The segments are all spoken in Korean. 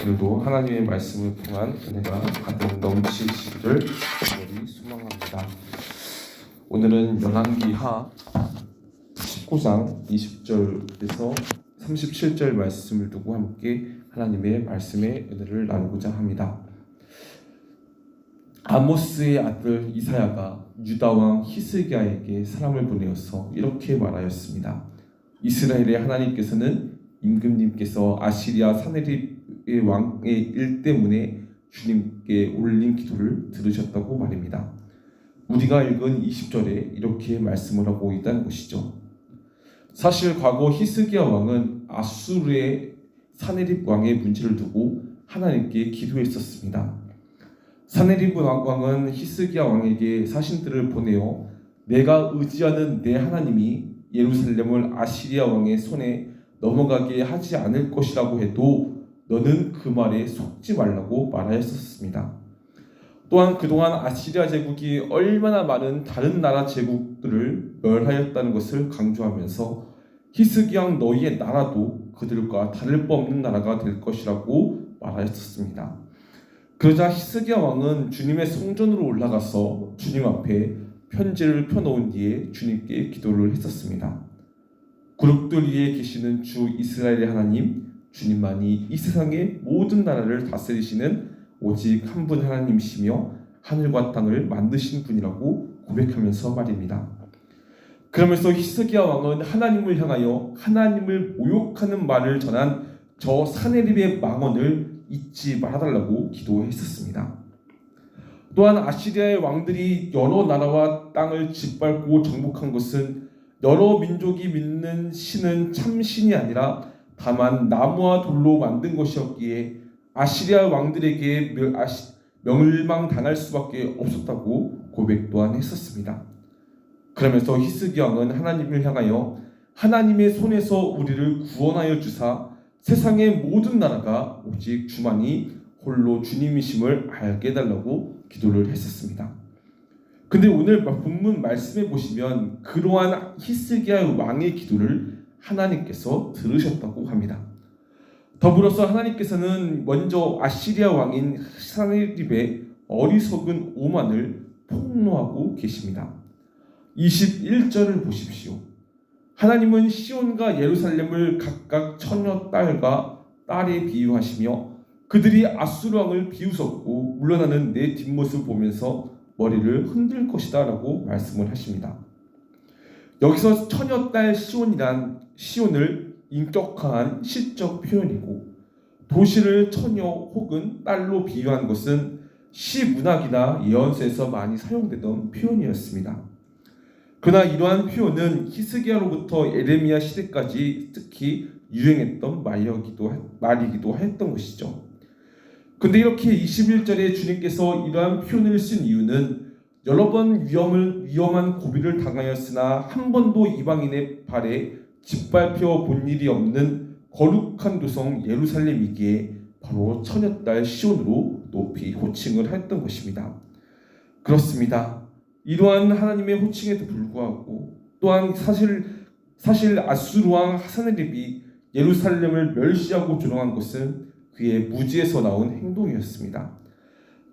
오늘도 하나님의 말씀을 통한 은혜가 가득 넘치시기를 간절히 소망합니다. 오늘은 열왕기하 19장 20절에서 37절 말씀을 두고 함께 하나님의 말씀의 은혜를 나누고자 합니다. 아모스의 아들 이사야가 유다 왕 히스기야에게 사람을 보내어서 이렇게 말하였습니다. 이스라엘의 하나님께서는 임금님께서 아시리아 사네립의 왕의 일 때문에 주님께 올린 기도를 들으셨다고 말입니다. 우리가 읽은 20절에 이렇게 말씀을 하고 있다는 것이죠. 사실 과거 히스기야 왕은 아수르의 사네립 왕의 문제를 두고 하나님께 기도했었습니다. 사네립 왕은 히스기야 왕에게 사신들을 보내어 내가 의지하는 내 하나님이 예루살렘을 아시리아 왕의 손에 넘어가게 하지 않을 것이라고 해도 너는 그 말에 속지 말라고 말하였었습니다. 또한 그동안 아시리아 제국이 얼마나 많은 다른 나라 제국들을 멸하였다는 것을 강조하면서 히스기야 너희의 나라도 그들과 다를 바 없는 나라가 될 것이라고 말하였었습니다. 그러자 히스기야 왕은 주님의 성전으로 올라가서 주님 앞에 편지를 펴놓은 뒤에 주님께 기도를 했었습니다. 그룹들 위에 계시는 주 이스라엘의 하나님, 주님만이 이 세상의 모든 나라를 다스리시는 오직 한 분 하나님이시며 하늘과 땅을 만드신 분이라고 고백하면서 말입니다. 그러면서 히스기야 왕은 하나님을 향하여 하나님을 모욕하는 말을 전한 저 사네립의 망언을 잊지 말아달라고 기도했었습니다. 또한 아시리아의 왕들이 여러 나라와 땅을 짓밟고 정복한 것은 여러 민족이 믿는 신은 참신이 아니라 다만 나무와 돌로 만든 것이었기에 아시리아 왕들에게 멸망당할 수밖에 없었다고 고백 또한 했었습니다. 그러면서 히스기야 왕은 하나님을 향하여 하나님의 손에서 우리를 구원하여 주사 세상의 모든 나라가 오직 주만이 홀로 주님이심을 알게 해달라고 기도를 했었습니다. 근데 오늘 본문 말씀에 보시면 그러한 히스기야 왕의 기도를 하나님께서 들으셨다고 합니다. 더불어서 하나님께서는 먼저 아시리아 왕인 사네립의 어리석은 오만을 폭로하고 계십니다. 21절을 보십시오. 하나님은 시온과 예루살렘을 각각 처녀 딸과 딸에 비유하시며 그들이 아수르 왕을 비웃었고 물러나는 내 뒷모습을 보면서 머리를 흔들 것이다 라고 말씀을 하십니다. 여기서 처녀딸 시온을 인격화한 시적 표현이고 도시를 처녀 혹은 딸로 비유한 것은 시문학이나 예언서에서 많이 사용되던 표현이었습니다. 그러나 이러한 표현은 히스기야로부터 에레미야 시대까지 특히 유행했던 말이기도 했던 것이죠. 근데 이렇게 21절에 주님께서 이러한 표현을 쓴 이유는 여러 번 위험한 고비를 당하였으나 한 번도 이방인의 발에 짓밟혀 본 일이 없는 거룩한 도성 예루살렘이기에 바로 처녀딸 시온으로 높이 호칭을 했던 것입니다. 그렇습니다. 이러한 하나님의 호칭에도 불구하고 또한 사실 아수르 왕 사네립이 예루살렘을 멸시하고 조롱한 것은 그의 무지에서 나온 행동이었습니다.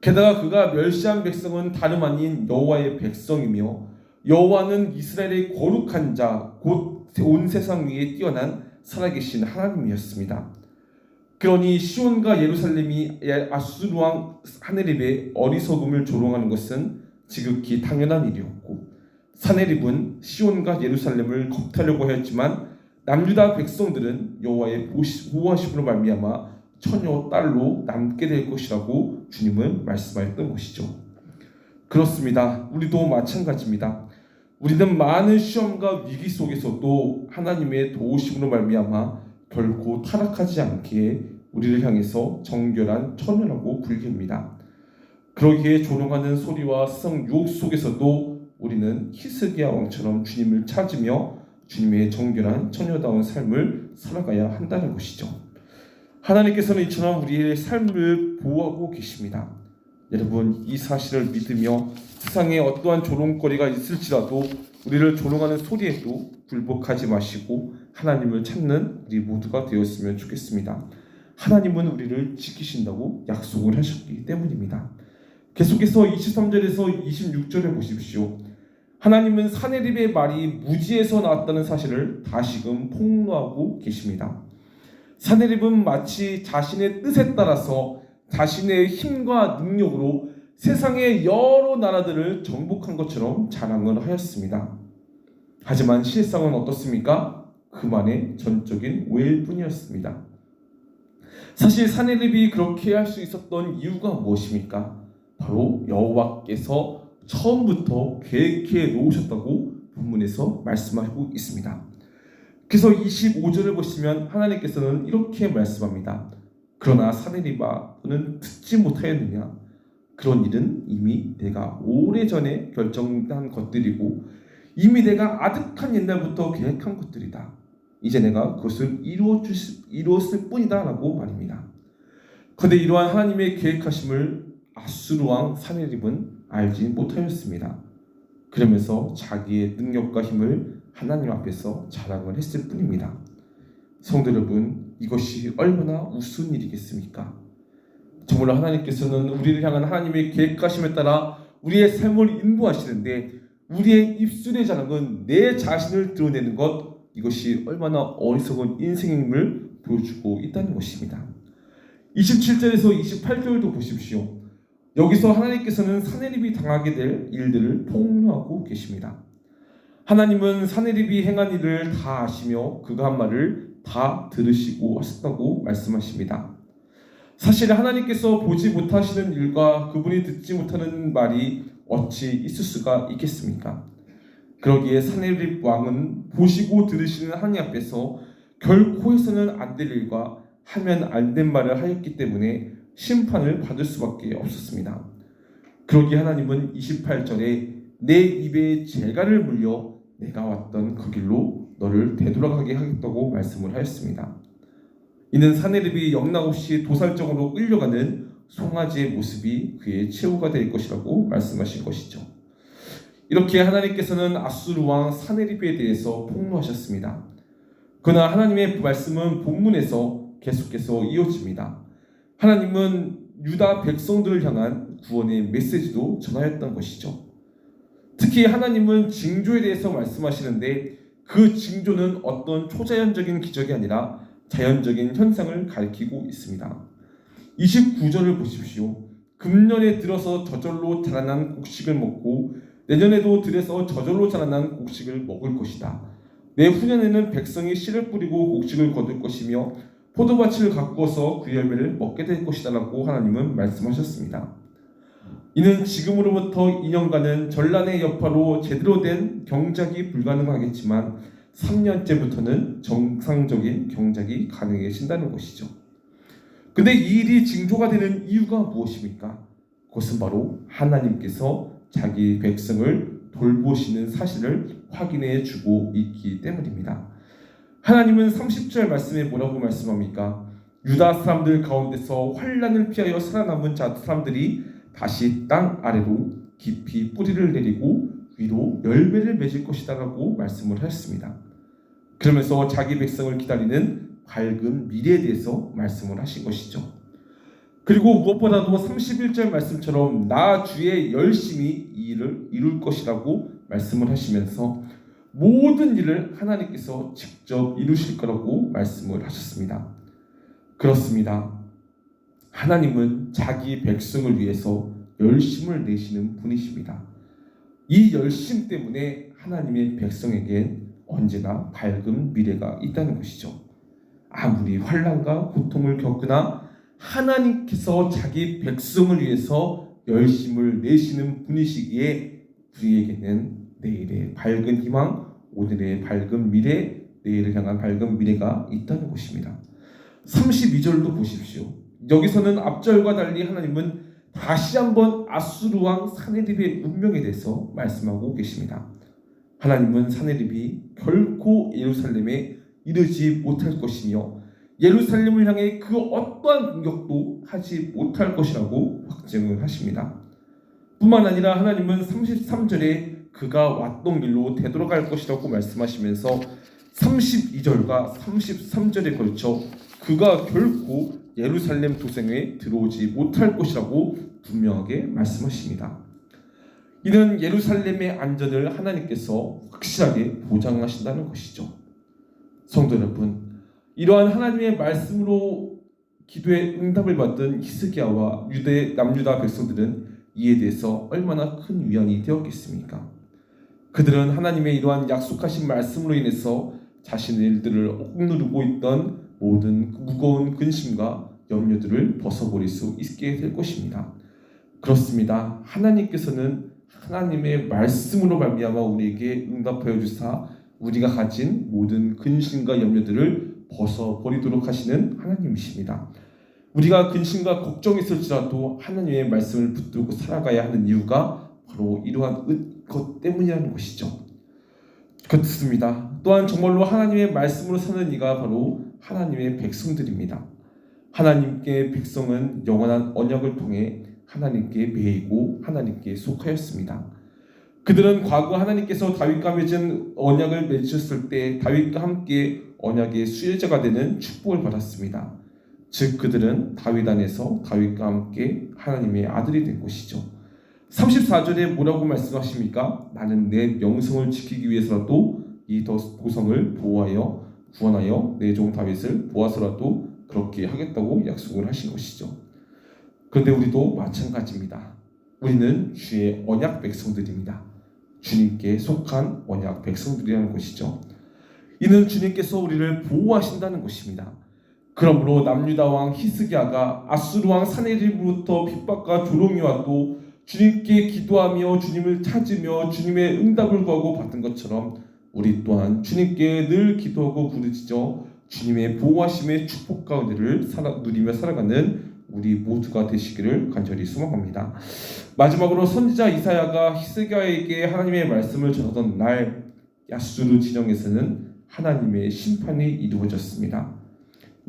게다가 그가 멸시한 백성은 다름 아닌 여호와의 백성이며 여호와는 이스라엘의 거룩한 자, 곧 온 세상 위에 뛰어난 살아계신 하나님이었습니다. 그러니 시온과 예루살렘이 아수르 왕 사네립의 어리석음을 조롱하는 것은 지극히 당연한 일이었고 사네립은 시온과 예루살렘을 겁탈려고 하였지만 남유다 백성들은 여호와의 보호하심으로 말미암아 처녀 딸로 남게 될 것이라고 주님은 말씀하였던 것이죠. 그렇습니다. 우리도 마찬가지입니다. 우리는 많은 시험과 위기 속에서도 하나님의 도우심으로 말미암아 결코 타락하지 않게 우리를 향해서 정결한 처녀라고 불립니다. 그러기에 조롱하는 소리와 세상 유혹 속에서도 우리는 히스기야 왕처럼 주님을 찾으며 주님의 정결한 처녀다운 삶을 살아가야 한다는 것이죠. 하나님께서는 이처럼 우리의 삶을 보호하고 계십니다. 여러분, 이 사실을 믿으며 세상에 어떠한 조롱거리가 있을지라도 우리를 조롱하는 소리에도 굴복하지 마시고 하나님을 찾는 우리 모두가 되었으면 좋겠습니다. 하나님은 우리를 지키신다고 약속을 하셨기 때문입니다. 계속해서 23절에서 26절을 보십시오. 하나님은 사내립의 말이 무지에서 나왔다는 사실을 다시금 폭로하고 계십니다. 사내립은 마치 자신의 뜻에 따라서 자신의 힘과 능력으로 세상의 여러 나라들을 정복한 것처럼 자랑을 하였습니다. 하지만 실상은 어떻습니까? 그만의 전적인 오해일 뿐이었습니다. 사실 사내립이 그렇게 할 수 있었던 이유가 무엇입니까? 바로 여호와께서 처음부터 계획해 놓으셨다고 본문에서 말씀하고 있습니다. 그래서 25절을 보시면 하나님께서는 이렇게 말씀합니다. 그러나 사내립아, 너는 듣지 못하였느냐? 그런 일은 이미 내가 오래전에 결정한 것들이고 이미 내가 아득한 옛날부터 계획한 것들이다. 이제 내가 그것을 이루었을 뿐이다 라고 말입니다. 그런데 이러한 하나님의 계획하심을 아수르 왕 사내립은 알지 못하였습니다. 그러면서 자기의 능력과 힘을 하나님 앞에서 자랑을 했을 뿐입니다. 성도 여러분, 이것이 얼마나 우스운 일이겠습니까? 정말로 하나님께서는 우리를 향한 하나님의 계획하심에 따라 우리의 삶을 인도하시는데 우리의 입술의 자랑은 내 자신을 드러내는 것, 이것이 얼마나 어리석은 인생임을 보여주고 있다는 것입니다. 27절에서 28절도 보십시오. 여기서 하나님께서는 사내립이 당하게 될 일들을 폭로하고 계십니다. 하나님은 사내립이 행한 일을 다 아시며 그가 한 말을 다 들으시고 하셨다고 말씀하십니다. 사실 하나님께서 보지 못하시는 일과 그분이 듣지 못하는 말이 어찌 있을 수가 있겠습니까? 그러기에 사내립 왕은 보시고 들으시는 하나님 앞에서 결코 해서는 안 될 일과 하면 안 된 말을 하였기 때문에 심판을 받을 수밖에 없었습니다. 그러기에 하나님은 28절에 내 입에 재갈을 물려 내가 왔던 그 길로 너를 되돌아가게 하겠다고 말씀을 하였습니다. 이는 사내립이 영락없이 도살적으로 끌려가는 송아지의 모습이 그의 최후가 될 것이라고 말씀하신 것이죠. 이렇게 하나님께서는 아수르 왕 사내립에 대해서 폭로하셨습니다. 그러나 하나님의 말씀은 본문에서 계속해서 이어집니다. 하나님은 유다 백성들을 향한 구원의 메시지도 전하였던 것이죠. 특히 하나님은 징조에 대해서 말씀하시는데 그 징조는 어떤 초자연적인 기적이 아니라 자연적인 현상을 가리키고 있습니다. 29절을 보십시오. 금년에 들어서 저절로 자라난 곡식을 먹고 내년에도 들에서 저절로 자라난 곡식을 먹을 것이다. 내후년에는 백성이 씨를 뿌리고 곡식을 거둘 것이며 포도밭을 가꾸어서 그 열매를 먹게 될 것이다 라고 하나님은 말씀하셨습니다. 이는 지금으로부터 2년간은 전란의 여파로 제대로 된 경작이 불가능하겠지만 3년째부터는 정상적인 경작이 가능해진다는 것이죠. 근데 이 일이 징조가 되는 이유가 무엇입니까? 그것은 바로 하나님께서 자기 백성을 돌보시는 사실을 확인해 주고 있기 때문입니다. 하나님은 30절 말씀에 뭐라고 말씀합니까? 유다 사람들 가운데서 환난을 피하여 살아남은 사람들이 다시 땅 아래로 깊이 뿌리를 내리고 위로 열매를 맺을 것이다 라고 말씀을 하셨습니다. 그러면서 자기 백성을 기다리는 밝은 미래에 대해서 말씀을 하신 것이죠. 그리고 무엇보다도 31절 말씀처럼 나 주의 열심히 이 일을 이룰 것이라고 말씀을 하시면서 모든 일을 하나님께서 직접 이루실 거라고 말씀을 하셨습니다. 그렇습니다. 하나님은 자기 백성을 위해서 열심을 내시는 분이십니다. 이 열심 때문에 하나님의 백성에게 언제나 밝은 미래가 있다는 것이죠. 아무리 환난과 고통을 겪으나 하나님께서 자기 백성을 위해서 열심을 내시는 분이시기에 우리에게는 내일의 밝은 희망, 오늘의 밝은 미래, 내일을 향한 밝은 미래가 있다는 것입니다. 32절도 보십시오. 여기서는 앞절과 달리 하나님은 다시 한번 아수르 왕 사내립의 운명에 대해서 말씀하고 계십니다. 하나님은 사내립이 결코 예루살렘에 이르지 못할 것이며 예루살렘을 향해 그 어떠한 공격도 하지 못할 것이라고 확증을 하십니다. 뿐만 아니라 하나님은 33절에 그가 왔던 길로 되돌아갈 것이라고 말씀하시면서 32절과 33절에 걸쳐 그가 결코 예루살렘 도성에 들어오지 못할 것이라고 분명하게 말씀하십니다. 이는 예루살렘의 안전을 하나님께서 확실하게 보장하신다는 것이죠. 성도 여러분, 이러한 하나님의 말씀으로 기도의 응답을 받은 히스기야와 유대 남유다 백성들은 이에 대해서 얼마나 큰 위안이 되었겠습니까? 그들은 하나님의 이러한 약속하신 말씀으로 인해서 자신들을 억누르고 있던 모든 무거운 근심과 염려들을 벗어버릴 수 있게 될 것입니다. 그렇습니다. 하나님께서는 하나님의 말씀으로 말미암아 우리에게 응답하여 주사 우리가 가진 모든 근심과 염려들을 벗어버리도록 하시는 하나님이십니다. 우리가 근심과 걱정이 있을지라도 하나님의 말씀을 붙들고 살아가야 하는 이유가 바로 이러한 것 때문이라는 것이죠. 그렇습니다. 또한 정말로 하나님의 말씀으로 사는 이가 바로 하나님의 백성들입니다. 하나님께 백성은 영원한 언약을 통해 하나님께 매이고 하나님께 속하였습니다. 그들은 과거 하나님께서 다윗과 맺은 언약을 맺으셨을 때 다윗과 함께 언약의 수혜자가 되는 축복을 받았습니다. 즉 그들은 다윗 안에서 다윗과 함께 하나님의 아들이 된 것이죠. 34절에 뭐라고 말씀하십니까? 나는 내 명성을 지키기 위해서라도 이 도성을 보호하여 구원하여 내 종 다윗을 보아서라도 그렇게 하겠다고 약속을 하신 것이죠. 그런데 우리도 마찬가지입니다. 우리는 주의 언약 백성들입니다. 주님께 속한 언약 백성들이라는 것이죠. 이는 주님께서 우리를 보호하신다는 것입니다. 그러므로 남유다 왕 히스기야가 아수르 왕 사네립으로부터 핍박과 조롱이 와도 주님께 기도하며 주님을 찾으며 주님의 응답을 구하고 받은 것처럼 우리 또한 주님께 늘 기도하고 부르짖어 주님의 보호하심의 축복과 은혜를 누리며 살아가는 우리 모두가 되시기를 간절히 소망합니다. 마지막으로 선지자 이사야가 히스기야에게 하나님의 말씀을 전하던 날 야수르 진영에서는 하나님의 심판이 이루어졌습니다.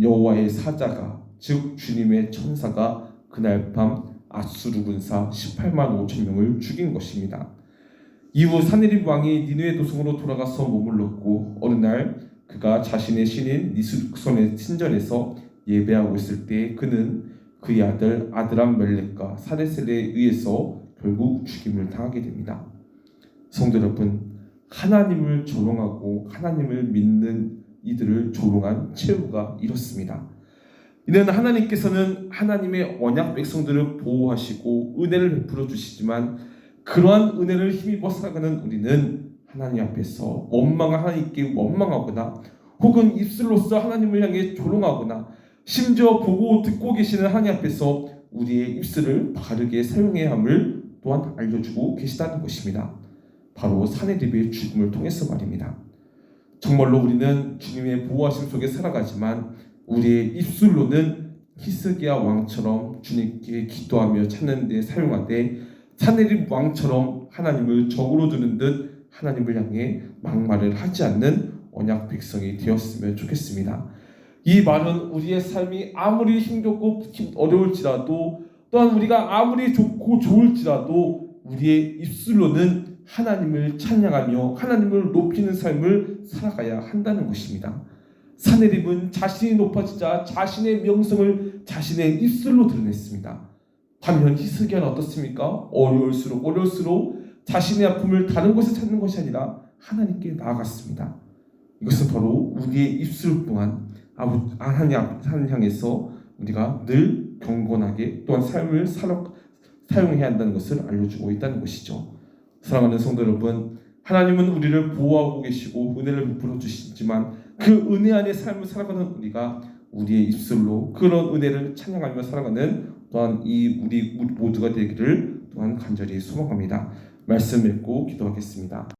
여호와의 사자가 즉 주님의 천사가 그날 밤 아수르 군사 18만 5천 명을 죽인 것입니다. 이후 사네립 왕이 니느웨 도성으로 돌아가서 머물렀고 어느 날 그가 자신의 신인 니스손의 신전에서 예배하고 있을 때 그는 그의 아들 아드람 멜렉과 사레셀에 의해서 결국 죽임을 당하게 됩니다. 성도 여러분, 하나님을 조롱하고 하나님을 믿는 이들을 조롱한 최후가 이렇습니다. 이는 하나님께서는 하나님의 언약 백성들을 보호하시고 은혜를 베풀어 주시지만 그러한 은혜를 힘입어 살아가는 우리는 하나님 앞에서 하나님께 원망하거나 혹은 입술로서 하나님을 향해 조롱하거나 심지어 보고 듣고 계시는 하나님 앞에서 우리의 입술을 바르게 사용해야 함을 또한 알려주고 계시다는 것입니다. 바로 사네립의 죽음을 통해서 말입니다. 정말로 우리는 주님의 보호하심 속에 살아가지만 우리의 입술로는 히스기야 왕처럼 주님께 기도하며 찾는 데 사용하되 사네립 왕처럼 하나님을 적으로 두는 듯 하나님을 향해 막말을 하지 않는 언약 백성이 되었으면 좋겠습니다. 이 말은 우리의 삶이 아무리 힘겹고 어려울지라도 또한 우리가 아무리 좋고 좋을지라도 우리의 입술로는 하나님을 찬양하며 하나님을 높이는 삶을 살아가야 한다는 것입니다. 사네립은 자신이 높아지자 자신의 명성을 자신의 입술로 드러냈습니다. 반면 히스기야는 어떻습니까? 어려울수록 자신의 아픔을 다른 곳에 찾는 것이 아니라 하나님께 나아갔습니다. 이것은 바로 우리의 입술 또한 하나님 향해서 우리가 늘 경건하게 또한 삶을 사용해야 한다는 것을 알려주고 있다는 것이죠. 사랑하는 성도 여러분, 하나님은 우리를 보호하고 계시고 은혜를 베풀어 주시지만 그 은혜 안에 삶을 살아가는 우리가 우리의 입술로 그런 은혜를 찬양하며 살아가는 또한 우리 모두가 되기를 또한 간절히 소망합니다. 말씀 맺고 기도하겠습니다.